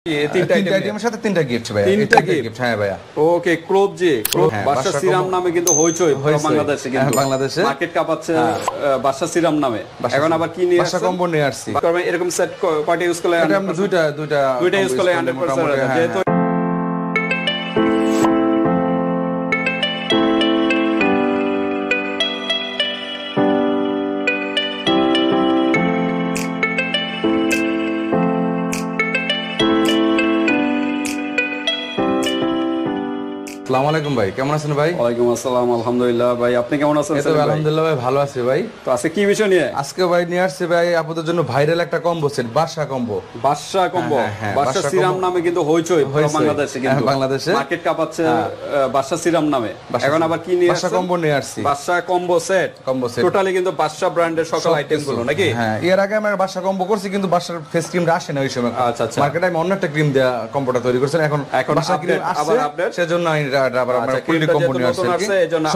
তিনটা আইটেমের সাথে তিনটা গিফট ভাই, তিনটা গিফট। হ্যাঁ ভাইয়া। ওকে, ক্লোব জি, বাদশা সিরাম নামে কিন্তু হইচই বাংলাদেশে, কিন্তু বাংলাদেশে মার্কেট কাঁপাচ্ছে বাদশা সিরাম নামে। এখন আবার কি নিয়ে বাদশা কম্বো নিয়ে আসছি। এরকম সেট কয়টা ইউজ করলে? এটা আমরা দুইটা ইউজ করলে 100%। যেহেতু আসসালামু আলাইকুম ভাই, কেমন আছেন ভাই? ওয়ালাইকুম আসসালাম, আলহামদুলিল্লাহ। ভাই আপনি কেমন আছেন? আলহামদুলিল্লাহ ভাই, ভালো আছি ভাই। তো আজকে কি বিষয় নিয়ে? আজকে ভাই নিয়ে আসছে ভাই আপনাদের জন্য ভাইরাল একটা কম্বো সেট, বাদশা কম্বো। বাদশা কম্বো, বাদশা সিরাম নামে কিন্তু হইচই বাংলাদেশে, কিন্তু বাংলাদেশে মার্কেট কাঁপাচ্ছে বাদশা সিরাম নামে। এখন আবার কি নিয়ে বাদশা কম্বো নিয়ে আসছি। বাদশা কম্বো সেট, টোটালি কিন্তু বাদশা ব্র্যান্ডের সকল আইটেম গুলো নাকি? হ্যাঁ, এর আগে আমরা বাদশা কম্বো করছি, কিন্তু বাদশার ফেস ক্রিমটা আসে না ওই সময়। আচ্ছা আচ্ছা, মার্কেটে আমি অন্য একটা ক্রিম দেয়া কম্বোটা তৈরি করছেন। এখন বাদশা ক্রিম আসছে, সেজন্য আমি আবার আমরা ফুললি কম্বো নিয়ে আসছি।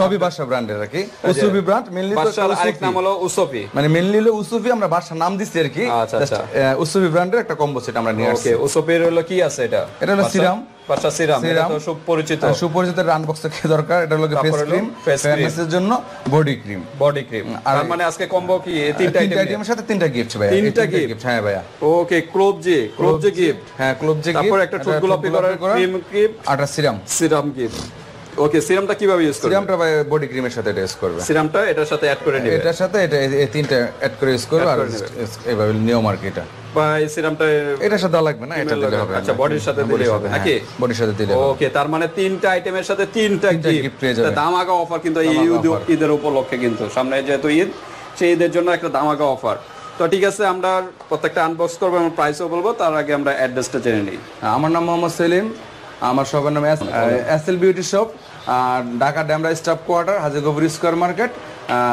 সবই বাদশা ব্র্যান্ডের আর কি, উসুফি ব্র্যান্ড মেইনলি। বাদশার আরেক নাম হলো উসুফি, মানে মেইনলি হলো উসুফি, আমরা বাদশা নাম দিছি আর কি। আচ্ছা আচ্ছা, উসুফি ব্র্যান্ডের একটা কম্বো সেট আমরা নিয়ে আসছি। ওকে, উসুফির হলো কি আছে? এটা হলো সিরাম, বাদশা সিরাম। এটা তো সুপরিচিত আনবক্সে কি দরকার। এটা হলো ফেস ক্রিম, ফেসের জন্য বডি ক্রিম। তার মানে আজকে কম্বো কি তিনটা আইটেমের সাথে তিনটা গিফট ভাই, তিনটা গিফট। হ্যাঁ ভাইয়া। ওকে, ক্লোব জি গিফট। হ্যাঁ, ক্লোব জি গিফট। তারপর একটা ঠোঁট গোলাপি করার ক্রিম গিফট, আর সিরাম গিফট। ওকে, সিরামটা কিভাবে ইউজ করবে? সিরামটা ভাই বডি ক্রিমের সাথে ইউজ করবে। সিরামটা এটার সাথে অ্যাড করে নেবে, এটার সাথে এটা এই তিনটা অ্যাড করে ইউজ করবে। আর এইভাবে নিয়ম আর কি। এটা ভাই সিরামটা এটার সাথে লাগবে না, এটা দিলে হবে। আচ্ছা, বডির সাথে দিলে হবে নাকি? বডির সাথে দিলে। ওকে, তার মানে তিনটা আইটেমের সাথে তিনটা গিফট পেয়ে যাবে। দামাকা অফার কিন্তু এই ঈদের উপলক্ষে, কিন্তু সামনে যেহেতু ঈদ, সেই ঈদের জন্য একটা দামাকা অফার। তো ঠিক আছে, আমরা প্রত্যেকটা আনবক্স করবো, আমরা প্রাইসও বলবো। তার আগে আমরা অ্যাড্রেসটা জেনে নিই। আমার নাম মোহাম্মদ সেলিম, আমার শপের নাম SL beauty shop, Dhaka Demra staff quarter, Hajigopur square market,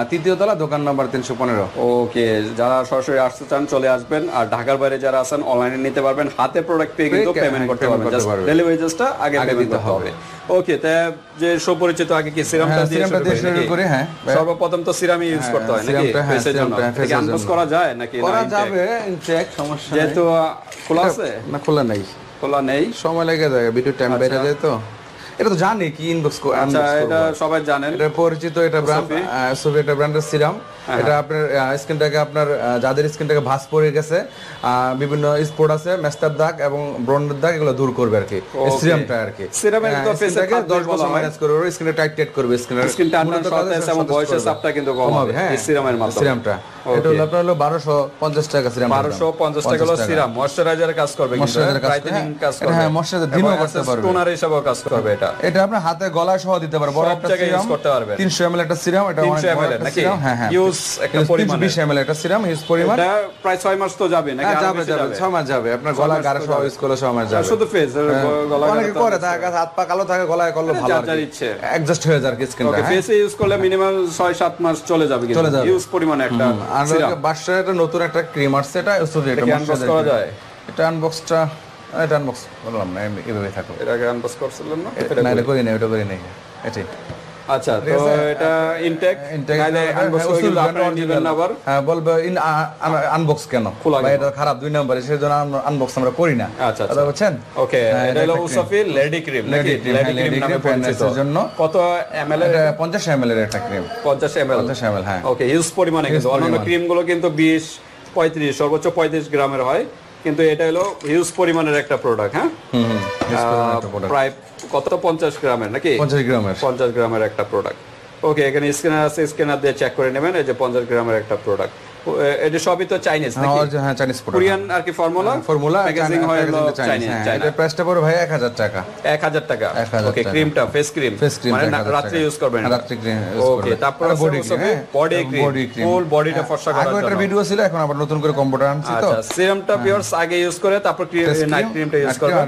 তৃতীয় তলা, দোকান নাম্বার 315। ওকে, যারা সরাসরি আসতে চান চলে আসবেন, আর ঢাকার বাইরে যারা আছেন অনলাইনে নিতে পারবেন। হাতে প্রোডাক্ট পেয়ে কিন্তু পেমেন্ট করতে পারবেন, জাস্ট ডেলিভারি চার্জটা আগে দিতে হবে। ওকে, তা যে সুপরিচিত আগে কি সিরামটা দিয়ে শুরু করি? হ্যাঁ, সর্বপ্রথম তো সিরামই ইউজ করতে হয় নাকি ফেসের জন্য? এটা আনবক্স করা যায় নাকি? করা যাবে, ইনটেক সমস্যা নেই। যেহেতু খোলা আছে না, খোলা নেই, সময় লেগে যায়, ভিডিও টাইম বেড়ে যায়। তো এটা তো জানি কি ইনবক্স। আচ্ছা, এটা সবাই জানেন, এটা পরিচিত, এটা ব্র্যান্ড সুফি, এটা ব্র্যান্ডের সিরাম। এটা আপনার স্কিনটাকে, আপনার যাদের স্কিনটাকে ভাঁজ পড়ে গেছে, বিভিন্ন স্পট আছে, মেস্টার দাগ এবং ব্রনের দাগ, এগুলো দূর করবে আর কি সিরামটা আর কি। সিরামের তো ফেসটাকে 10 বছর ম্যানেজ করবে, স্কিনটা টাইট করবে, স্কিনটা আপনার সাথে এবং বয়সের চাপটা কিন্তু কম হবে। হ্যাঁ, সিরামের মাধ্যমে। সিরামটা এটা হলো আপনার হলো 1250 টাকা সিরাম। 1250 টাকা হলো সিরাম। ময়েশ্চারাইজারের কাজ করবে, কিন্তু ব্রাইটেনিং কাজ করবে। হ্যাঁ, ময়েশ্চারাইজার দিনও করতে পারবে, টোনার হিসেবেও কাজ করবে। এটা আপনার হাতে গলায় সহ দিতে পারবে, বড় একটা সিরাম ইউজ করতে পারবে। 300 ml একটা সিরাম, এটা 300 ml নাকি? হ্যাঁ হ্যাঁ, ইউজ একটা পরিমাণ 20 ml একটা সিরাম ইউজ পরিমাণ। এটা প্রায় 6 মাস তো যাবে নাকি? যাবে 6 মাস যাবে, আপনার গলা গাড় সহ ইউজ করলে 6 মাস যাবে। শুধু ফেস, গলা অনেকে করে থাকে, হাত পা কালো থাকে, গলায় করলে ভালো আর কি, অ্যাডজাস্ট হয়ে যায় স্কিনটা। ওকে, ফেসে ইউজ করলে মিনিমাম 6-7 মাস চলে যাবে, কিন্তু ইউজ পরিমাণে একটা সিরাম। আর বাদশার এটা নতুন একটা ক্রিম আসছে, এটা এটা আনবক্স করা যায়। এটা আনবক্স বললাম না, এভাবে থাকো। এটা আগে আনবক্স করছিলেন না? না, এটা করি না, এটা করি না, এটাই। আচ্ছা, তো এটা ইনটেক গাইলে আনবক্স করে দিলে আপনারা দিবেন আবার। হ্যাঁ, বলবে আনবক্স কেন ভাই, এটা খারাপ 2 নম্বরে, সেজন্য আনবক্স আমরা করি না। আচ্ছা আচ্ছা, বুঝছেন? ওকে, এটা হলো উসফি লেডি ক্রিম নাকি? লেডি ক্রিম নামে পরিচিত। জন্য কত ml এর? 50 ml এর একটা ক্রিম। 50 ml। হ্যাঁ। ওকে, ইউজ পরিমাণে, কিন্তু অন্যান্য ক্রিম গুলো কিন্তু 20-35, সর্বোচ্চ 35 গ্রামের হয়, কিন্তু এটা হলো হিউজ পরিমাণের একটা প্রোডাক্ট। হ্যাঁ, প্রায় কত 50 গ্রামের নাকি? 50 গ্রামের একটা প্রোডাক্ট। ওকে, এখানে স্ক্যানার আছে, স্ক্যানার দিয়ে চেক করে নেবেন। এই যে 50 গ্রামের একটা প্রোডাক্ট। এটা সবই তো চাইনিজ নাকি? হ্যাঁ, চাইনিজ প্রোডাক্ট, কোরিয়ান আর কি ফর্মুলা প্যাকেজিং হয় চাইনিজ। এটা প্রাইসটা পড়বে ভাই 1000 টাকা। 1000 টাকা। ওকে, ক্রিমটা ফেস ক্রিম মানে রাত্রে ইউজ করবেন, রাত্রে ক্রিম ইউজ করবেন। ওকে, তারপর বডি ক্রিম, ফুল বডিটা ফর্সা করার জন্য। আগে একটা ভিডিও ছিল, এখন আবার নতুন করে কম্বোটা আনছি। তো আচ্ছা, সিরামটা পিওরস আগে ইউজ করে, তারপর নাইট ক্রিমটা ইউজ করবেন।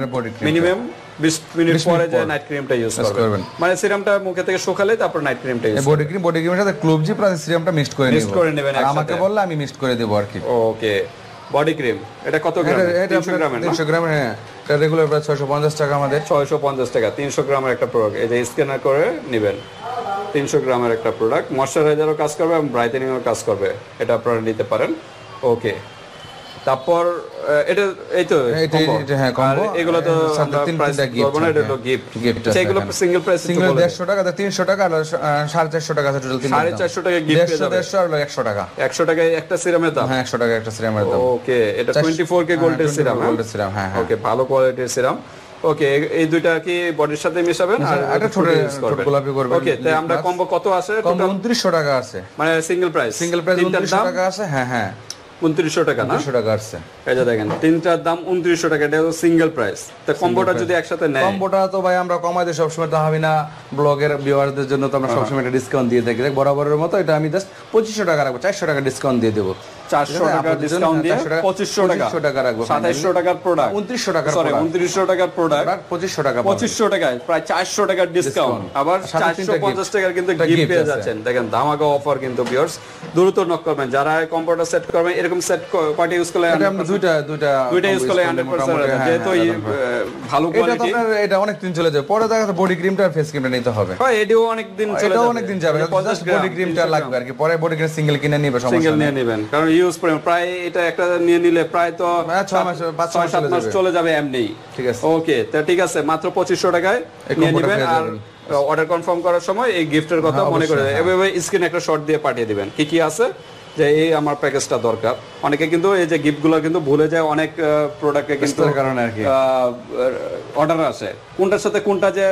মিনিমাম 20 মিনিট পরে যে নাইট ক্রিমটা ইউজ করবেন, মানে সিরামটা মুখে থেকে শুকালে তারপর নাইট ক্রিমটা ইউজ করবেন। বডি ক্রিমের সাথে ক্লোব জি প্লাস সিরামটা মিক্সড করে নেবেন, আমাকে বললে আমি মিক্সড করে দেব আর কি। ওকে, বডি ক্রিম এটা কত গ্রাম? 300 গ্রামের। 300 গ্রামের। হ্যাঁ, এটা রেগুলার প্রাইস 650 টাকা আমাদের। 650 টাকা 300 গ্রামের একটা প্রোডাক্ট। এই যে স্ক্যানার করে নেবেন, 300 গ্রামের একটা প্রোডাক্ট। ময়েশ্চারাইজারও কাজ করবে এবং ব্রাইটেনিংও কাজ করবে, এটা আপনারা নিতে পারেন। ওকে, তারপর এটা এই তো হ্যাঁ কম্বো, এগুলো তো সাথে তিনটা গিফট, এটা হলো গিফট সেগুলো সিঙ্গেল প্রাইস সিঙ্গেল 150 টাকা, 300 টাকা আর 450 টাকা আছে টোটাল, 450 টাকা গিফট পেয়ে যাবে। 150 আর 100 টাকা, 100 টাকায় একটা সিরামের দাম। হ্যাঁ 100 টাকা একটা সিরামের দাম। ওকে, এটা 24K গোল্ডের সিরাম। গোল্ডের সিরাম, হ্যাঁ হ্যাঁ। ওকে, ভালো কোয়ালিটির সিরাম। ওকে, এই দুইটা কি বডির সাথে মিশাবেন আর এটা ছোট গোলাপি করবেন। ওকে, তাই আমরা কম্বো কত আছে? কম্বো 2900 টাকা আছে, মানে সিঙ্গেল প্রাইস 2900 টাকা আছে। হ্যাঁ হ্যাঁ 2900 টাকা না? 2900 টাকা আছে। এই যে দেখেন তিনটার দাম 2900 টাকা, এটা হলো সিঙ্গেল প্রাইস। তো কম্বোটা যদি একসাথে নেয়, কম্বোটা তো ভাই আমরা কমাই দিই সবসময়, তো আমি না ব্লগের ভিউয়ারদের জন্য তো আমরা সবসময় একটা ডিসকাউন্ট দিয়ে থাকি, বরাবরের মতো এটা আমি জাস্ট 2500 টাকা রাখবো, 400 টাকা ডিসকাউন্ট দিয়ে দেবো। 400 টাকা ডিসকাউন্ট দিয়ে 2500 টাকা রাখবো। 2700 টাকার প্রোডাক্ট, 2900 টাকার সরি 2900 টাকার প্রোডাক্ট 2500 টাকা, 2500 টাকায় প্রায় 400 টাকার ডিসকাউন্ট, আবার 450 টাকার কিন্তু গিফট পেয়ে যাচ্ছেন। দেখেন ধামাকা অফার কিন্তু ভিউয়ার্স, দ্রুত নক করবেন যারা কম্পিউটার সেট করবেন। এরকম সেট কয়টা ইউজ করলে? এটা আমরা দুইটা ইউজ করলে 100%, যেহেতু ভালো কোয়ালিটি, এটা অনেক দিন চলে যায়। পরে দেখা বডি ক্রিমটা আর ফেস ক্রিমটা নিতে হবে, হয় এটাও অনেক দিন চলে যাবে, অনেক দিন যাবে, জাস্ট বডি ক্রিমটা লাগবে আর কি। পরে বডি ক্রিম সিঙ্গেল কিনে নিবে, সমস্যা সিঙ্গেল নিয়ে নেবেন, কারণ ইউজ করে প্রায় এটা একটা নিয়ে নিলে প্রায় তো 6-7 মাস চলে যাবে এমনি। ঠিক আছে, ওকে, তো ঠিক আছে, মাত্র 2500 টাকায় নিয়ে নেবেন। আর অর্ডার কনফার্ম করার সময় এই গিফটের কথা মনে করে এভাবে স্ক্রিনে একটা শট দিয়ে পাঠিয়ে দিবেন কি কি আছে, যে এই আমার প্যাকেজটা দরকার। অনেকে কিন্তু এই যে গিফটগুলো কিন্তু ভুলে যায়, অনেক প্রোডাক্টে কিন্তু কারণে আর কি অর্ডার আসে, কোনটার সাথে কোনটা যে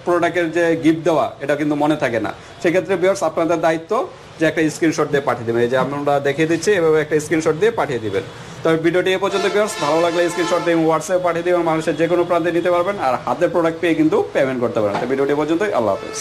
প্রোডাক্টের যে গিফট দেওয়া এটা কিন্তু মনে থাকে না। সেক্ষেত্রে ভিউয়ার্স আপনাদের দায়িত্ব যে একটা স্ক্রিনশট দিয়ে পাঠিয়ে দেবেন। এই যে আমরা দেখিয়ে দিচ্ছি, এভাবে একটা স্ক্রিনশট দিয়ে পাঠিয়ে দিবেন। তবে ভিডিওটি এ পর্যন্ত ভিউয়ার্স, ভালো লাগলে স্ক্রিনশট দিয়ে হোয়াটসঅ্যাপে পাঠিয়ে দিবেন, মানুষের যে কোনো প্রান্তে নিতে পারবেন আর হাতের প্রোডাক্ট পেয়ে কিন্তু পেমেন্ট করতে পারেন। তো ভিডিওটি এ পর্যন্তই, আল্লাহ হাফেজ।